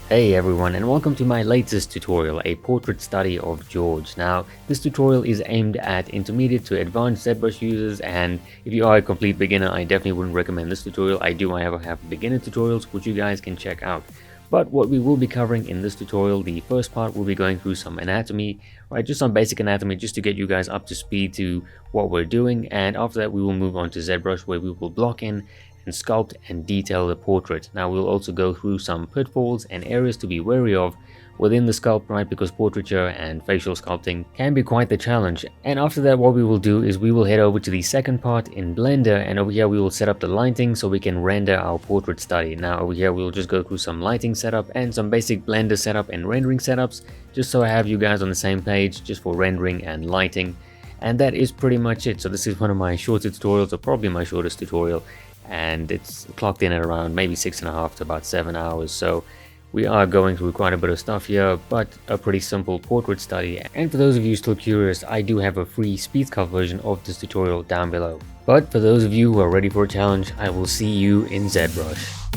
Hey everyone, and welcome to my latest tutorial, a portrait study of George. Now, this tutorial is aimed at intermediate to advanced ZBrush users, and if you are a complete beginner, I definitely wouldn't recommend this tutorial. I do have beginner tutorials which you guys can check out. But what we will be covering in this tutorial, the first part will be going through some anatomy, right, just some basic anatomy just to get you guys up to speed to what we're doing, and after that we will move on to ZBrush where we will block in and sculpt and detail the portrait. Now we'll also go through some pitfalls and areas to be wary of within the sculpt, right, because portraiture and facial sculpting can be quite the challenge. And after that, what we will do is we will head over to the second part in Blender, and over here we will set up the lighting so we can render our portrait study. Now over here we'll just go through some lighting setup and some basic Blender setup and rendering setups, just so I have you guys on the same page just for rendering and lighting. And that is pretty much it. So this is one of my shorter tutorials, or probably my shortest tutorial, and it's clocked in at around maybe 6.5 to about 7 hours. So we are going through quite a bit of stuff here, but a pretty simple portrait study. And for those of you still curious, I do have a free speedsculpt version of this tutorial down below. But for those of you who are ready for a challenge, I will see you in ZBrush.